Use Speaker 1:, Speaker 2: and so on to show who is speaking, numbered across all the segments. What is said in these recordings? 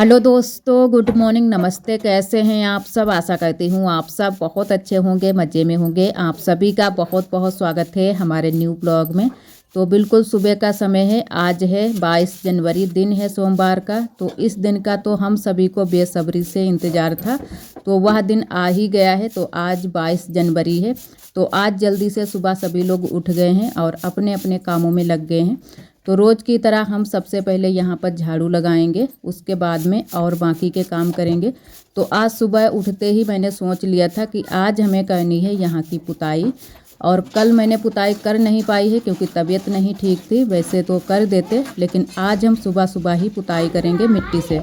Speaker 1: Hello दोस्तों, good morning, नमस्ते। कैसे हैं आप सब? आशा करती हूँ आप सब बहुत अच्छे होंगे, मज़े में होंगे। आप सभी का बहुत बहुत स्वागत है हमारे न्यू ब्लॉग में। तो बिल्कुल सुबह का समय है। आज है 22 जनवरी, दिन है सोमवार का। तो इस दिन का तो हम सभी को बेसब्री से इंतज़ार था। तो वह दिन आ ही गया है। तो आज 22 जनवरी है। तो आज जल्दी से सुबह सभी लोग उठ गए हैं और अपने अपने कामों में लग गए हैं। तो रोज़ की तरह हम सबसे पहले यहाँ पर झाड़ू लगाएंगे, उसके बाद में और बाकी के काम करेंगे। तो आज सुबह उठते ही मैंने सोच लिया था कि आज हमें करनी है यहाँ की पुताई। और कल मैंने पुताई कर नहीं पाई है क्योंकि तबीयत नहीं ठीक थी। वैसे तो कर देते, लेकिन आज हम सुबह सुबह ही पुताई करेंगे मिट्टी से।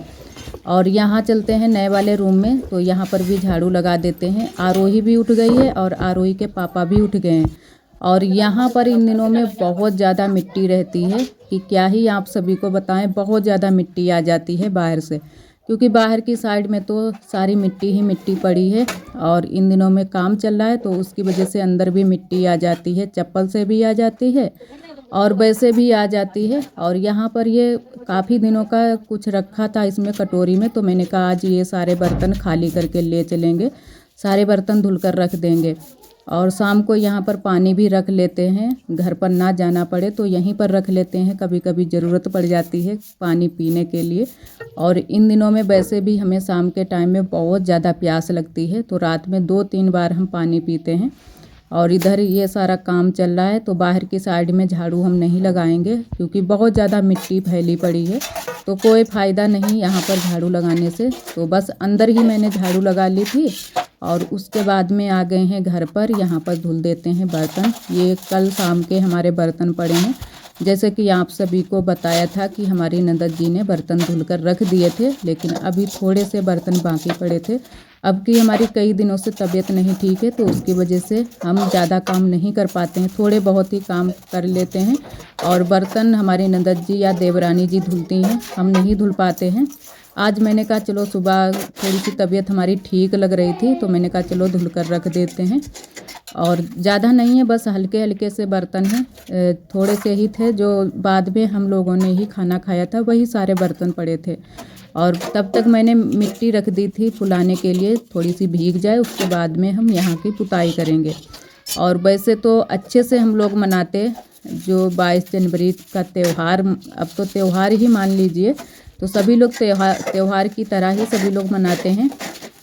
Speaker 1: और यहाँ चलते हैं नए वाले रूम में। तो यहाँ पर भी झाड़ू लगा देते हैं। आरोही भी उठ गई है और आरोही के पापा भी उठ गए हैं। और यहाँ पर इन दिनों में बहुत ज़्यादा मिट्टी रहती है कि क्या ही आप सभी को बताएं। बहुत ज़्यादा मिट्टी आ जाती है बाहर से, क्योंकि बाहर की साइड में तो सारी मिट्टी ही मिट्टी पड़ी है। और इन दिनों में काम चल रहा है तो उसकी वजह से अंदर भी मिट्टी आ जाती है, चप्पल से भी आ जाती है और वैसे भी आ जाती है। और यहाँ पर ये काफ़ी दिनों का कुछ रखा था इसमें कटोरी में। तो मैंने कहा आज ये सारे बर्तन खाली करके ले चलेंगे, सारे बर्तन धुल कर रख देंगे। और शाम को यहाँ पर पानी भी रख लेते हैं, घर पर ना जाना पड़े तो यहीं पर रख लेते हैं। कभी कभी ज़रूरत पड़ जाती है पानी पीने के लिए। और इन दिनों में वैसे भी हमें शाम के टाइम में बहुत ज़्यादा प्यास लगती है, तो रात में 2-3 बार हम पानी पीते हैं। और इधर ये सारा काम चल रहा है। तो बाहर की साइड में झाड़ू हम नहीं लगाएंगे क्योंकि बहुत ज़्यादा मिट्टी फैली पड़ी है, तो कोई फ़ायदा नहीं यहाँ पर झाड़ू लगाने से। तो बस अंदर ही मैंने झाड़ू लगा ली थी और उसके बाद में आ गए हैं घर पर। यहाँ पर धुल देते हैं बर्तन। ये कल शाम के हमारे बर्तन पड़े हैं। जैसे कि आप सभी को बताया था कि हमारी ननद जी ने बर्तन धुलकर रख दिए थे, लेकिन अभी थोड़े से बर्तन बाकी पड़े थे। अब की हमारी कई दिनों से तबीयत नहीं ठीक है, तो उसकी वजह से हम ज़्यादा काम नहीं कर पाते हैं, थोड़े बहुत ही काम कर लेते हैं। और बर्तन हमारी ननद जी या देवरानी जी धुलती हैं, हम नहीं धुल पाते हैं। आज मैंने कहा चलो, सुबह थोड़ी सी तबीयत हमारी ठीक लग रही थी तो मैंने कहा चलो धुल कर रख देते हैं। और ज़्यादा नहीं है, बस हल्के हल्के से बर्तन हैं, थोड़े से ही थे जो बाद में हम लोगों ने ही खाना खाया था, वही सारे बर्तन पड़े थे। और तब तक मैंने मिट्टी रख दी थी फुलाने के लिए, थोड़ी सी भीग जाए उसके बाद में हम यहाँ की पुताई करेंगे। और वैसे तो अच्छे से हम लोग मनाते जो 22 जनवरी का त्यौहार, अब तो त्यौहार ही मान लीजिए। तो सभी लोग त्यौहार की तरह ही सभी लोग मनाते हैं।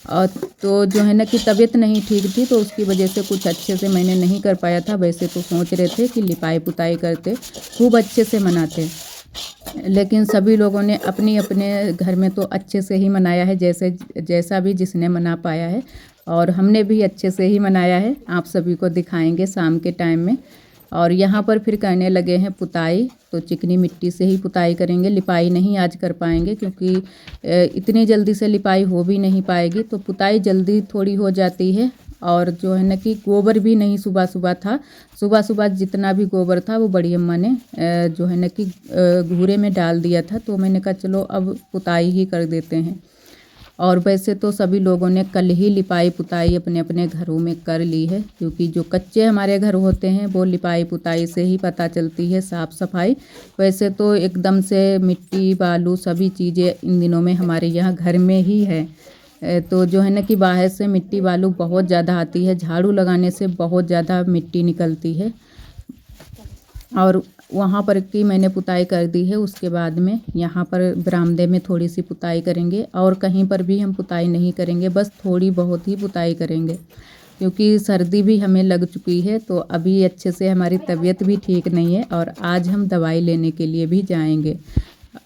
Speaker 1: और तो जो है ना कि तबीयत नहीं ठीक थी तो उसकी वजह से कुछ अच्छे से मैंने नहीं कर पाया था। वैसे तो सोच रहे थे कि लिपाई पुताई करते, खूब अच्छे से मनाते, लेकिन सभी लोगों ने अपनी अपने घर में तो अच्छे से ही मनाया है, जैसे जैसा भी जिसने मना पाया है। और हमने भी अच्छे से ही मनाया है, आप सभी को दिखाएंगे शाम के टाइम में। और यहाँ पर फिर करने लगे हैं पुताई। तो चिकनी मिट्टी से ही पुताई करेंगे, लिपाई नहीं आज कर पाएंगे क्योंकि इतनी जल्दी से लिपाई हो भी नहीं पाएगी। तो पुताई जल्दी थोड़ी हो जाती है। और जो है ना कि गोबर भी नहीं सुबह सुबह था, सुबह सुबह जितना भी गोबर था वो बड़ी अम्मा ने जो है ना कि घूरे में डाल दिया था। तो मैंने कहा चलो अब पुताई ही कर देते हैं। और वैसे तो सभी लोगों ने कल ही लिपाई पुताई अपने अपने घरों में कर ली है, क्योंकि जो कच्चे हमारे घर होते हैं वो लिपाई पुताई से ही पता चलती है साफ़ सफाई। वैसे तो एकदम से मिट्टी बालू सभी चीज़ें इन दिनों में हमारे यहाँ घर में ही है। तो जो है ना कि बाहर से मिट्टी बालू बहुत ज़्यादा आती है, झाड़ू लगाने से बहुत ज़्यादा मिट्टी निकलती है। और वहाँ पर की मैंने पुताई कर दी है। उसके बाद में यहाँ पर बरामदे में थोड़ी सी पुताई करेंगे और कहीं पर भी हम पुताई नहीं करेंगे, बस थोड़ी बहुत ही पुताई करेंगे क्योंकि सर्दी भी हमें लग चुकी है। तो अभी अच्छे से हमारी तबीयत भी ठीक नहीं है और आज हम दवाई लेने के लिए भी जाएंगे।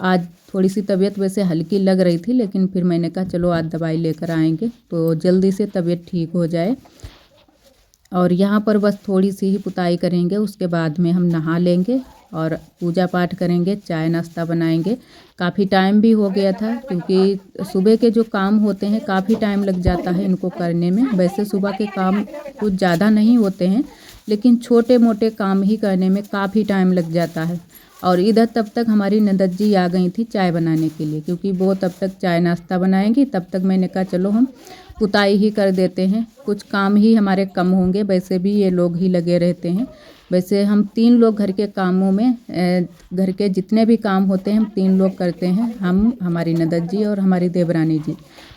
Speaker 1: आज थोड़ी सी तबीयत वैसे हल्की लग रही थी, लेकिन फिर मैंने कहा चलो आज दवाई लेकर आएंगे तो जल्दी से तबीयत ठीक हो जाए। और यहाँ पर बस थोड़ी सी ही पुताई करेंगे, उसके बाद में हम नहा लेंगे और पूजा पाठ करेंगे, चाय नाश्ता बनाएंगे। काफ़ी टाइम भी हो गया था क्योंकि सुबह के जो काम होते हैं काफ़ी टाइम लग जाता है इनको करने में। वैसे सुबह के काम कुछ ज़्यादा नहीं होते हैं, लेकिन छोटे मोटे काम ही करने में काफ़ी टाइम लग जाता है। और इधर तब तक हमारी ननद जी आ गई थी चाय बनाने के लिए, क्योंकि वो तब तक चाय नाश्ता बनाएंगी। तब तक मैंने कहा चलो हम पुताई ही कर देते हैं। कुछ काम ही हमारे कम होंगे, वैसे भी ये लोग ही लगे रहते हैं। वैसे हम 3 लोग घर के कामों में घर के जितने भी काम होते हैं हम 3 लोग करते हैं। हम, हमारी ननद जी और हमारी देवरानी जी।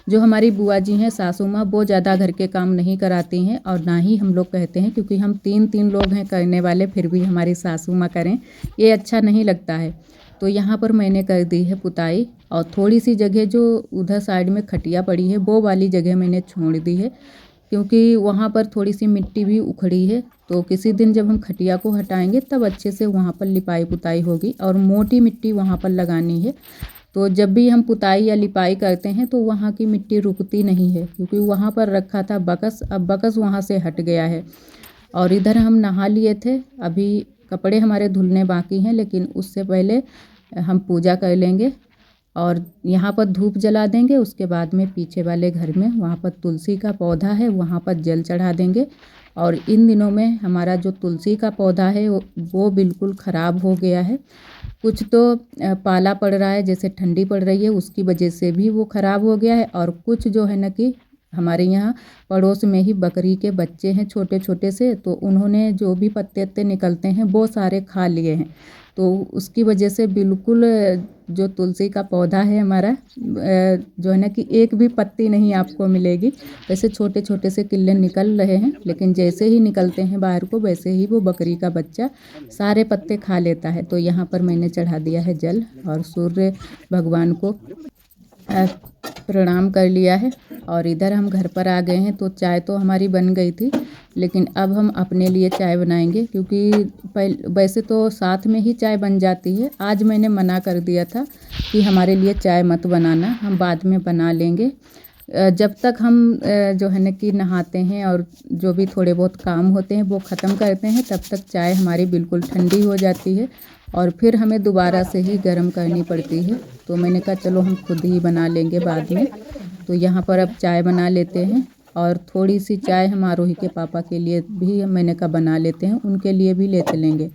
Speaker 1: जो हमारी बुआ जी हैं सासू माँ, वो ज़्यादा घर के काम नहीं कराती हैं और ना ही हम लोग कहते हैं, क्योंकि हम 3 लोग हैं करने वाले, फिर भी हमारी सासू माँ करें ये अच्छा नहीं लगता है। तो यहाँ पर मैंने कर दी है पुताई और थोड़ी सी जगह जो उधर साइड में खटिया पड़ी है वो वाली जगह मैंने छोड़ दी है, क्योंकि वहाँ पर थोड़ी सी मिट्टी भी उखड़ी है। तो किसी दिन जब हम खटिया को हटाएंगे तब अच्छे से वहाँ पर लिपाई पुताई होगी और मोटी मिट्टी वहाँ पर लगानी है। तो जब भी हम पुताई या लिपाई करते हैं तो वहाँ की मिट्टी रुकती नहीं है, क्योंकि वहाँ पर रखा था बकस, अब बकस वहाँ से हट गया है। और इधर हम नहा लिए थे, अभी कपड़े हमारे धुलने बाकी हैं, लेकिन उससे पहले हम पूजा कर लेंगे और यहाँ पर धूप जला देंगे। उसके बाद में पीछे वाले घर में वहाँ पर तुलसी का पौधा है, वहाँ पर जल चढ़ा देंगे। और इन दिनों में हमारा जो तुलसी का पौधा है वो बिल्कुल ख़राब हो गया है। कुछ तो पाला पड़ रहा है, जैसे ठंडी पड़ रही है उसकी वजह से भी वो ख़राब हो गया है। और कुछ जो है ना कि हमारे यहाँ पड़ोस में ही बकरी के बच्चे हैं छोटे छोटे से, तो उन्होंने जो भी पत्ते वत्ते निकलते हैं वो सारे खा लिए हैं। तो उसकी वजह से बिल्कुल जो तुलसी का पौधा है हमारा जो है ना कि एक भी पत्ती नहीं आपको मिलेगी। वैसे छोटे छोटे से किल्ले निकल रहे हैं, लेकिन जैसे ही निकलते हैं बाहर को वैसे ही वो बकरी का बच्चा सारे पत्ते खा लेता है। तो यहाँ पर मैंने चढ़ा दिया है जल और सूर्य भगवान को प्रणाम कर लिया है। और इधर हम घर पर आ गए हैं। तो चाय तो हमारी बन गई थी, लेकिन अब हम अपने लिए चाय बनाएंगे, क्योंकि वैसे तो साथ में ही चाय बन जाती है। आज मैंने मना कर दिया था कि हमारे लिए चाय मत बनाना, हम बाद में बना लेंगे। जब तक हम जो है ना कि नहाते हैं और जो भी थोड़े बहुत काम होते हैं वो ख़त्म करते हैं, तब तक चाय हमारी बिल्कुल ठंडी हो जाती है और फिर हमें दोबारा से ही गर्म करनी पड़ती है। तो मैंने कहा चलो हम खुद ही बना लेंगे बाद में। तो यहाँ पर अब चाय बना लेते हैं और थोड़ी सी चाय हम आरोही के पापा के लिए भी मैंने कहा बना लेते हैं, उनके लिए भी लेते लेंगे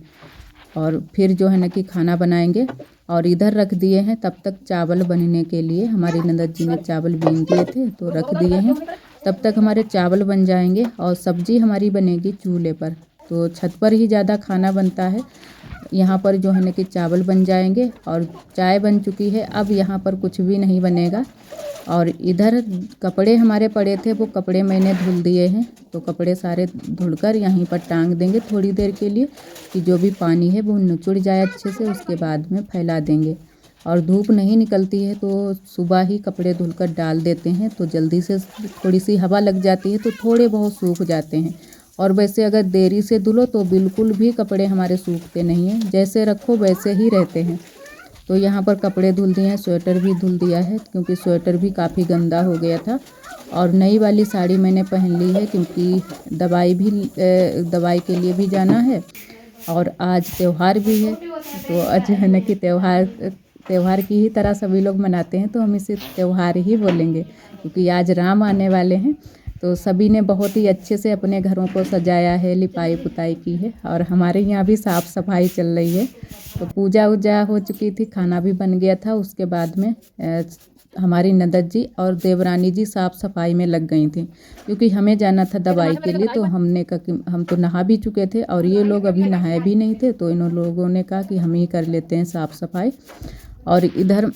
Speaker 1: और फिर जो है ना कि खाना बनाएंगे। और इधर रख दिए हैं तब तक चावल बनने के लिए, हमारी ननद जी ने चावल बीन दिए थे तो रख दिए हैं। तब तक हमारे चावल बन जाएंगे और सब्जी हमारी बनेगी चूल्हे पर। तो छत पर ही ज़्यादा खाना बनता है। यहाँ पर जो है ना कि चावल बन जाएंगे और चाय बन चुकी है, अब यहाँ पर कुछ भी नहीं बनेगा। और इधर कपड़े हमारे पड़े थे, वो कपड़े मैंने धुल दिए हैं। तो कपड़े सारे धुलकर यहीं पर टांग देंगे थोड़ी देर के लिए, कि जो भी पानी है वो निचुड़ जाए अच्छे से, उसके बाद में फैला देंगे। और धूप नहीं निकलती है तो सुबह ही कपड़े धुलकर डाल देते हैं, तो जल्दी से थोड़ी सी हवा लग जाती है तो थोड़े बहुत सूख जाते हैं। और वैसे अगर देरी से धुलो तो बिल्कुल भी कपड़े हमारे सूखते नहीं हैं, जैसे रखो वैसे ही रहते हैं। तो यहाँ पर कपड़े धुल दिए हैं, स्वेटर भी धुल दिया है, क्योंकि स्वेटर भी काफ़ी गंदा हो गया था। और नई वाली साड़ी मैंने पहन ली है, क्योंकि दवाई के लिए भी जाना है और आज त्यौहार भी है। तो अचानक कि त्यौहार की ही तरह सभी लोग मनाते हैं, तो हम इसे त्यौहार ही बोलेंगे, क्योंकि आज राम आने वाले हैं। तो सभी ने बहुत ही अच्छे से अपने घरों को सजाया है, लिपाई पुताई की है और हमारे यहाँ भी साफ़ सफाई चल रही है। तो पूजा वूजा हो चुकी थी, खाना भी बन गया था। उसके बाद में हमारी ननद जी और देवरानी जी साफ़ सफाई में लग गई थी, क्योंकि हमें जाना था दवाई के लिए। तो हमने कहा कि हम तो नहा भी चुके थे और ये लोग अभी नहाए भी नहीं थे, तो इन लोगों ने कहा कि हम ही कर लेते हैं साफ़ सफाई। और इधर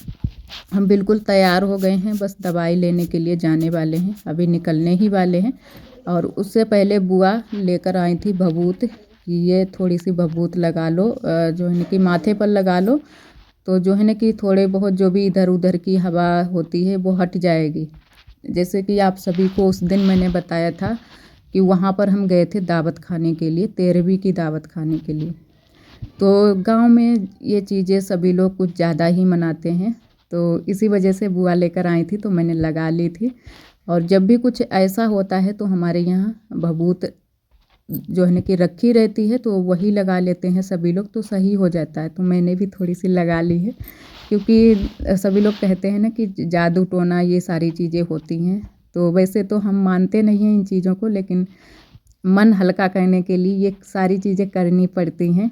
Speaker 1: हम बिल्कुल तैयार हो गए हैं, बस दवाई लेने के लिए जाने वाले हैं, अभी निकलने ही वाले हैं। और उससे पहले बुआ लेकर आई थी भभूत, कि ये थोड़ी सी भभूत लगा लो, जो है ना कि माथे पर लगा लो, तो जो है ना कि थोड़े बहुत जो भी इधर उधर की हवा होती है वो हट जाएगी। जैसे कि आप सभी को उस दिन मैंने बताया था कि वहाँ पर हम गए थे दावत खाने के लिए, 13वीं की दावत खाने के लिए। तो गांव में ये चीज़ें सभी लोग कुछ ज़्यादा ही मनाते हैं, तो इसी वजह से बुआ लेकर आई थी तो मैंने लगा ली थी। और जब भी कुछ ऐसा होता है तो हमारे यहाँ भभूत जो है ना कि रखी रहती है, तो वही लगा लेते हैं सभी लोग, तो सही हो जाता है। तो मैंने भी थोड़ी सी लगा ली है, क्योंकि सभी लोग कहते हैं ना कि जादू टोना ये सारी चीज़ें होती हैं। तो वैसे तो हम मानते नहीं हैं इन चीज़ों को, लेकिन मन हल्का करने के लिए ये सारी चीज़ें करनी पड़ती हैं।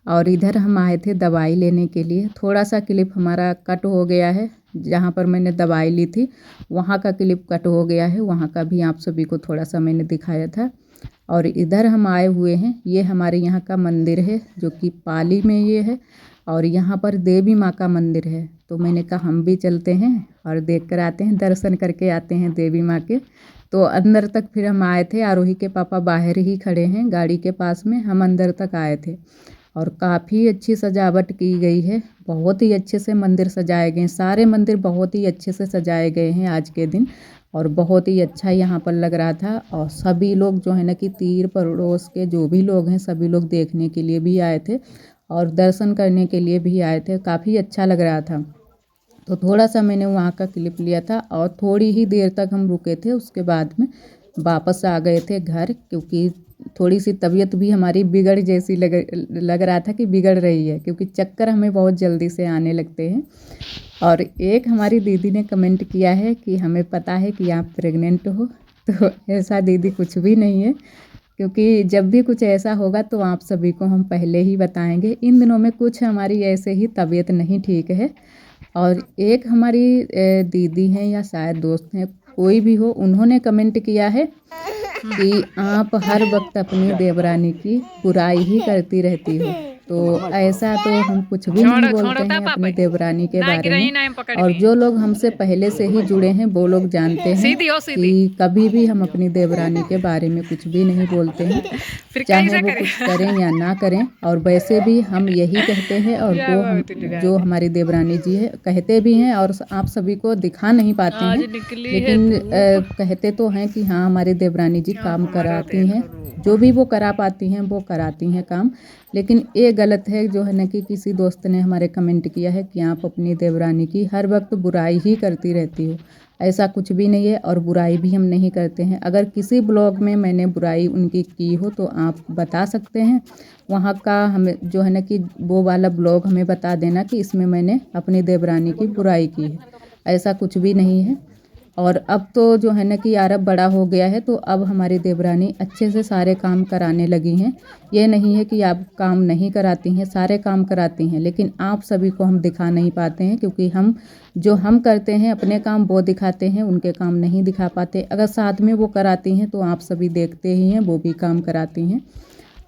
Speaker 1: और इधर हम आए थे दवाई लेने के लिए। थोड़ा सा क्लिप हमारा कट हो गया है, जहाँ पर मैंने दवाई ली थी वहाँ का क्लिप कट हो गया है, वहाँ का भी आप सभी को थोड़ा सा मैंने दिखाया था। और इधर हम आए हुए हैं, ये हमारे यहाँ का मंदिर है जो कि पाली में ये है, और यहाँ पर देवी माँ का मंदिर है। तो मैंने कहा हम भी चलते हैं और देख कर आते हैं, दर्शन करके आते हैं देवी माँ के। तो अंदर तक फिर हम आए थे, आरोही के पापा बाहर ही खड़े हैं गाड़ी के पास में, हम अंदर तक आए थे। और काफ़ी अच्छी सजावट की गई है, बहुत ही अच्छे से मंदिर सजाए गए हैं, सारे मंदिर बहुत ही अच्छे से सजाए गए हैं आज के दिन। और बहुत ही अच्छा यहाँ पर लग रहा था। और सभी लोग जो है ना कि तीर पड़ोस के जो भी लोग हैं सभी लोग देखने के लिए भी आए थे और दर्शन करने के लिए भी आए थे, काफ़ी अच्छा लग रहा था। तो थोड़ा सा मैंने वहाँ का क्लिप लिया था और थोड़ी ही देर तक हम रुके थे, उसके बाद में वापस आ गए थे घर, क्योंकि थोड़ी सी तबीयत भी हमारी बिगड़ जैसी लग रहा था कि बिगड़ रही है, क्योंकि चक्कर हमें बहुत जल्दी से आने लगते हैं। और एक हमारी दीदी ने कमेंट किया है कि हमें पता है कि आप प्रेग्नेंट हो। तो ऐसा दीदी कुछ भी नहीं है, क्योंकि जब भी कुछ ऐसा होगा तो आप सभी को हम पहले ही बताएंगे। इन दिनों में कुछ हमारी ऐसे ही तबीयत नहीं ठीक है। और एक हमारी दीदी हैं या शायद दोस्त हैं, कोई भी हो, उन्होंने कमेंट किया है कि आप हर वक्त अपनी देवरानी की बुराई ही करती रहती हो। तो ऐसा तो हम कुछ भी नहीं बोलते हैं अपनी देवरानी के बारे में। और जो लोग हमसे पहले से ही जुड़े हैं वो लोग जानते हैं कि कभी भी हम अपनी देवरानी के बारे में कुछ भी नहीं बोलते हैं, चाहे वो कुछ करें या ना करें। और वैसे भी हम यही कहते हैं, और वो जो हमारी देवरानी जी है कहते भी हैं, और आप सभी को दिखा नहीं पाते हैं, लेकिन कहते तो हैं कि हाँ हमारी देवरानी जी काम कराती हैं, जो भी वो करा पाती हैं वो कराती हैं काम। लेकिन ये गलत है जो है ना कि किसी दोस्त ने हमारे कमेंट किया है कि आप अपनी देवरानी की हर वक्त बुराई ही करती रहती हो। ऐसा कुछ भी नहीं है, और बुराई भी हम नहीं करते हैं। अगर किसी ब्लॉग में मैंने बुराई उनकी की हो तो आप बता सकते हैं, वहाँ का हमें जो है ना कि वो वाला ब्लॉग हमें बता देना कि इसमें मैंने अपनी देवरानी की बुराई की है। ऐसा कुछ भी नहीं है। और अब तो जो है ना कि यारब बड़ा हो गया है, तो अब हमारी देवरानी अच्छे से सारे काम कराने लगी हैं। ये नहीं है कि आप काम नहीं कराती हैं, सारे काम कराती हैं, लेकिन आप सभी को हम दिखा नहीं पाते हैं, क्योंकि हम करते हैं अपने काम वो दिखाते हैं, उनके काम नहीं दिखा पाते। अगर साथ में वो कराती हैं तो आप सभी देखते ही हैं, वो भी काम कराती हैं।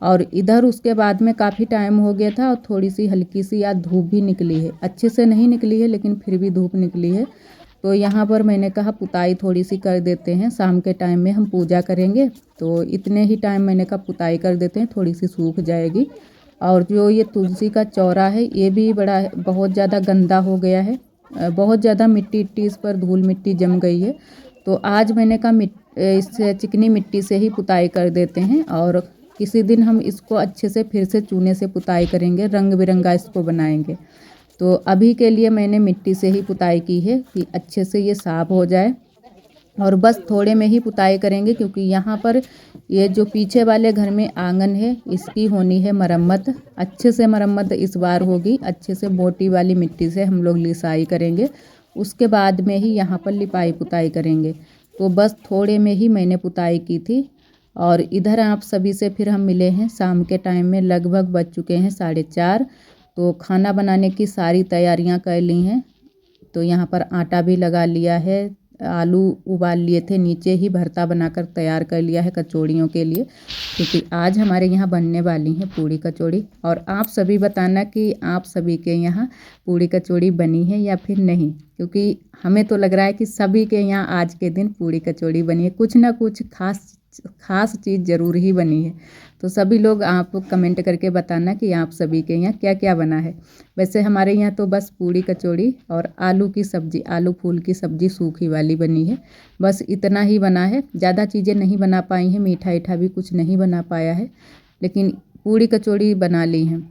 Speaker 1: और इधर उसके बाद में काफ़ी टाइम हो गया था, और थोड़ी सी हल्की सी आज धूप भी निकली है, अच्छे से नहीं निकली है लेकिन फिर भी धूप निकली है। तो यहाँ पर मैंने कहा पुताई थोड़ी सी कर देते हैं, शाम के टाइम में हम पूजा करेंगे, तो इतने ही टाइम मैंने कहा पुताई कर देते हैं, थोड़ी सी सूख जाएगी। और जो ये तुलसी का चौरा है ये भी बहुत ज़्यादा गंदा हो गया है, बहुत ज़्यादा मिट्टी इस पर धूल मिट्टी जम गई है। तो आज मैंने कहा इस चिकनी मिट्टी से ही पुताई कर देते हैं, और किसी दिन हम इसको अच्छे से फिर से चूने से पुताई करेंगे, रंग बिरंगा इसको बनाएंगे। तो अभी के लिए मैंने मिट्टी से ही पुताई की है कि अच्छे से ये साफ़ हो जाए, और बस थोड़े में ही पुताई करेंगे, क्योंकि यहाँ पर ये जो पीछे वाले घर में आंगन है इसकी होनी है मरम्मत। अच्छे से मरम्मत इस बार होगी, अच्छे से मोटी वाली मिट्टी से हम लोग लिसाई करेंगे, उसके बाद में ही यहाँ पर लिपाई पुताई करेंगे। तो बस थोड़े में ही मैंने पुताई की थी। और इधर आप सभी से फिर हम मिले हैं शाम के टाइम में, लगभग बज चुके हैं 4:30। तो खाना बनाने की सारी तैयारियां कर ली हैं। तो यहाँ पर आटा भी लगा लिया है, आलू उबाल लिए थे, नीचे ही भरता बनाकर तैयार कर लिया है कचौड़ियों के लिए, क्योंकि आज हमारे यहाँ बनने वाली हैं पूड़ी कचौड़ी। और आप सभी बताना कि आप सभी के यहाँ पूड़ी कचौड़ी बनी है या फिर नहीं, क्योंकि हमें तो लग रहा है कि सभी के यहाँ आज के दिन पूड़ी कचौड़ी बनी है, कुछ ना कुछ खास चीज़ ज़रूर ही बनी है। तो सभी लोग आप कमेंट करके बताना कि आप सभी के यहाँ क्या क्या बना है। वैसे हमारे यहाँ तो बस पूड़ी कचौड़ी और आलू की सब्ज़ी, आलू फूल की सब्ज़ी सूखी वाली बनी है, बस इतना ही बना है। ज़्यादा चीज़ें नहीं बना पाई हैं, मीठा ईठा भी कुछ नहीं बना पाया है, लेकिन पूड़ी कचौड़ी बना ली हैं।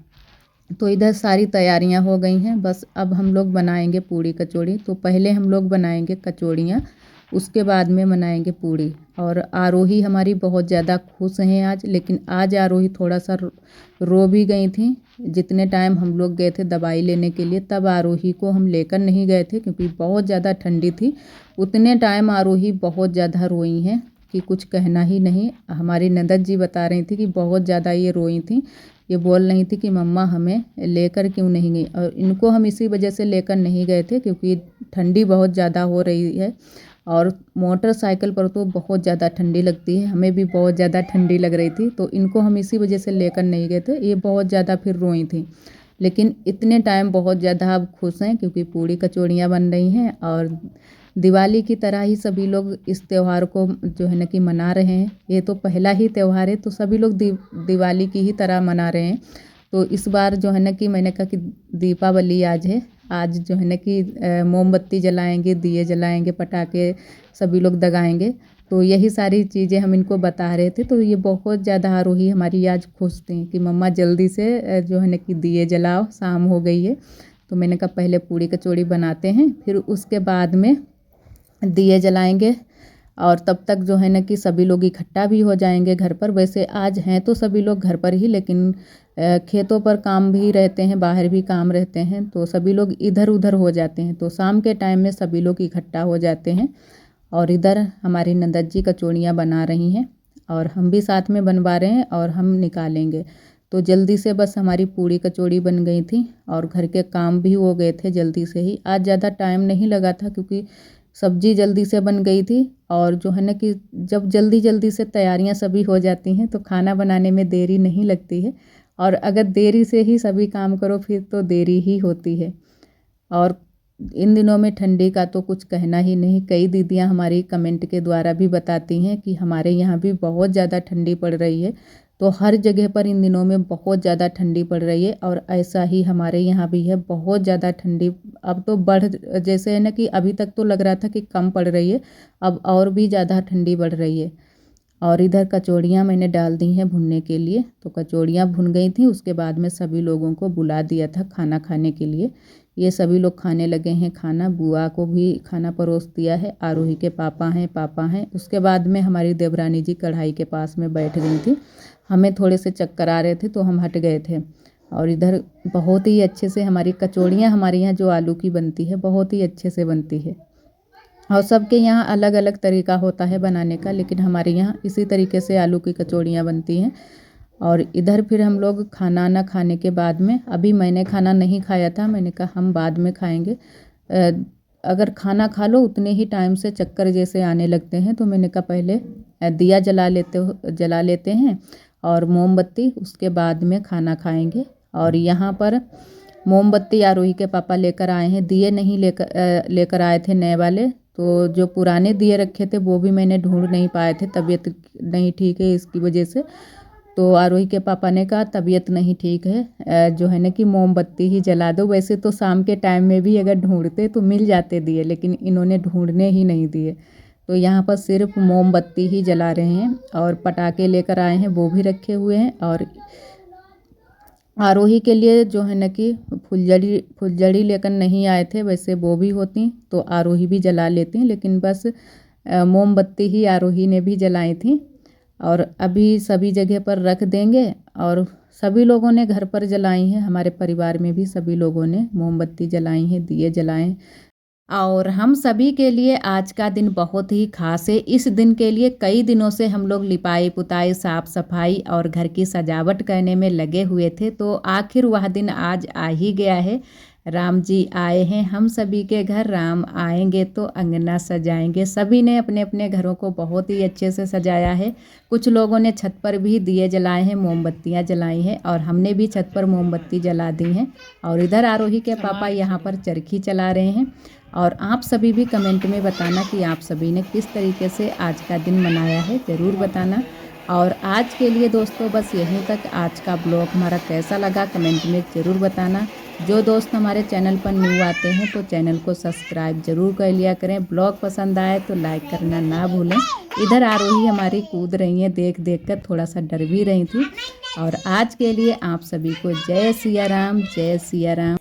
Speaker 1: तो इधर सारी तैयारियां हो गई हैं, बस अब हम लोग बनाएंगे पूड़ी कचौड़ी। तो पहले हम लोग बनाएंगे कचौड़ियाँ, उसके बाद में बनाएंगे पूड़ी। और आरोही हमारी बहुत ज़्यादा खुश हैं आज, लेकिन आज आरोही थोड़ा सा रो भी गई थी। जितने टाइम हम लोग गए थे दवाई लेने के लिए तब आरोही को हम लेकर नहीं गए थे, क्योंकि बहुत ज़्यादा ठंडी थी। उतने टाइम आरोही बहुत ज़्यादा रोई हैं कि कुछ कहना ही नहीं। हमारी ननद जी बता रही थी कि बहुत ज़्यादा ये रोई थी, ये बोल रही थी कि मम्मा हमें लेकर क्यों नहीं गई। और इनको हम इसी वजह से लेकर नहीं गए थे, क्योंकि ठंडी बहुत ज़्यादा हो रही है और मोटरसाइकिल पर तो बहुत ज़्यादा ठंडी लगती है। हमें भी बहुत ज़्यादा ठंडी लग रही थी, तो इनको हम इसी वजह से लेकर नहीं गए थे। ये बहुत ज़्यादा फिर रोई थी, लेकिन इतने टाइम बहुत ज़्यादा अब खुश हैं क्योंकि पूड़ी कचौड़ियाँ बन रही हैं और दिवाली की तरह ही सभी लोग इस त्यौहार को जो है ना कि मना रहे हैं। ये तो पहला ही त्यौहार है, तो सभी लोग दिवाली की ही तरह मना रहे हैं। तो इस बार जो है ना कि मैंने कहा कि दीपावली आज है, आज जो है ना कि मोमबत्ती जलाएंगे, दिए जलाएंगे, पटाखे सभी लोग दगाएंगे। तो यही सारी चीज़ें हम इनको बता रहे थे। तो ये बहुत ज़्यादा आरोही हमारी आज खुश थी कि मम्मा जल्दी से जो है ना कि दिए जलाओ, शाम हो गई है। तो मैंने कहा पहले पूड़ी कचौड़ी बनाते हैं, फिर उसके बाद में दिए जलाएंगे और तब तक जो है ना कि सभी लोग इकट्ठा भी हो जाएंगे घर पर। वैसे आज हैं तो सभी लोग घर पर ही, लेकिन खेतों पर काम भी रहते हैं, बाहर भी काम रहते हैं, तो सभी लोग इधर उधर हो जाते हैं। तो शाम के टाइम में सभी लोग इकट्ठा हो जाते हैं और इधर हमारी नंदत जी कचौड़ियाँ बना रही हैं और हम भी साथ में बनवा रहे हैं और हम निकालेंगे। तो जल्दी से बस हमारी पूड़ी कचौड़ी बन गई थी और घर के काम भी हो गए थे जल्दी से ही। आज ज़्यादा टाइम नहीं लगा था क्योंकि सब्जी जल्दी से बन गई थी और जो है ना कि जब जल्दी जल्दी से तैयारियां सभी हो जाती हैं तो खाना बनाने में देरी नहीं लगती है, और अगर देरी से ही सभी काम करो फिर तो देरी ही होती है। और इन दिनों में ठंडी का तो कुछ कहना ही नहीं। कई दीदियां हमारी कमेंट के द्वारा भी बताती हैं कि हमारे यहाँ भी बहुत ज़्यादा ठंडी पड़ रही है। तो हर जगह पर इन दिनों में बहुत ज़्यादा ठंडी पड़ रही है और ऐसा ही हमारे यहाँ भी है, बहुत ज़्यादा ठंडी अब तो बढ़, जैसे है ना कि अभी तक तो लग रहा था कि कम पड़ रही है, अब और भी ज़्यादा ठंडी बढ़ रही है। और इधर कचौड़ियाँ मैंने डाल दी हैं भुनने के लिए। तो कचौड़ियाँ भुन गई थी, उसके बाद में सभी लोगों को बुला दिया था खाना खाने के लिए। ये सभी लोग खाने लगे हैं खाना। बुआ को भी खाना परोस दिया है, आरोही के पापा हैं। उसके बाद में हमारी देवरानी जी कढ़ाई के पास में बैठ गई थी। हमें थोड़े से चक्कर आ रहे थे तो हम हट गए थे। और इधर बहुत ही अच्छे से हमारी कचौड़ियाँ, हमारे यहाँ जो आलू की बनती है बहुत ही अच्छे से बनती है और सबके यहाँ अलग अलग तरीका होता है बनाने का, लेकिन हमारे यहाँ इसी तरीके से आलू की कचौड़ियाँ बनती हैं। और इधर फिर हम लोग खाना ना खाने के बाद में, अभी मैंने खाना नहीं खाया था, मैंने कहा हम बाद में खाएंगे। अगर खाना खा लो उतने ही टाइम से चक्कर जैसे आने लगते हैं, तो मैंने कहा पहले दिया जला लेते हैं और मोमबत्ती, उसके बाद में खाना खाएंगे। और यहाँ पर मोमबत्ती आरोही के पापा लेकर आए हैं, दिए नहीं लेकर आए थे नए वाले। तो जो पुराने दिए रखे थे वो भी मैंने ढूंढ नहीं पाए थे, तबीयत नहीं ठीक है इसकी वजह से। तो आरोही के पापा ने कहा तबीयत नहीं ठीक है, जो है ना कि मोमबत्ती ही जला दो। वैसे तो शाम के टाइम में भी अगर ढूंढते तो मिल जाते दिए, लेकिन इन्होंने ढूंढने ही नहीं दिए। तो यहाँ पर सिर्फ मोमबत्ती ही जला रहे हैं और पटाखे लेकर आए हैं वो भी रखे हुए हैं। और आरोही के लिए जो है ना कि फुलझड़ी लेकर नहीं आए थे, वैसे वो भी होती तो आरोही भी जला लेती, लेकिन बस मोमबत्ती ही आरोही ने भी जलाई थी। और अभी सभी जगह पर रख देंगे और सभी लोगों ने घर पर जलाई हैं, हमारे परिवार में भी सभी लोगों ने मोमबत्ती जलाई हैं, दिए जलाएं। और हम सभी के लिए आज का दिन बहुत ही खास है। इस दिन के लिए कई दिनों से हम लोग लिपाई पुताई, साफ सफाई और घर की सजावट करने में लगे हुए थे। तो आखिर वह दिन आज आ ही गया है। राम जी आए हैं हम सभी के घर, राम आएंगे तो अंगना सजाएंगे। सभी ने अपने अपने घरों को बहुत ही अच्छे से सजाया है। कुछ लोगों ने छत पर भी दिए जलाए हैं, मोमबत्तियां जलाई हैं और हमने भी छत पर मोमबत्ती जला दी हैं। और इधर आरोही के पापा यहाँ पर चरखी चला रहे हैं। और आप सभी भी कमेंट में बताना कि आप सभी ने किस तरीके से आज का दिन मनाया है, ज़रूर बताना। और आज के लिए दोस्तों बस यहीं तक। आज का ब्लॉग हमारा कैसा लगा कमेंट में ज़रूर बताना। जो दोस्त हमारे चैनल पर न्यू आते हैं तो चैनल को सब्सक्राइब ज़रूर कर लिया करें। ब्लॉग पसंद आए तो लाइक करना ना भूलें। इधर आरोही हमारी कूद रही हैं, देख देख कर थोड़ा सा डर भी रही थी। और आज के लिए आप सभी को जय सिया राम, जय सिया राम।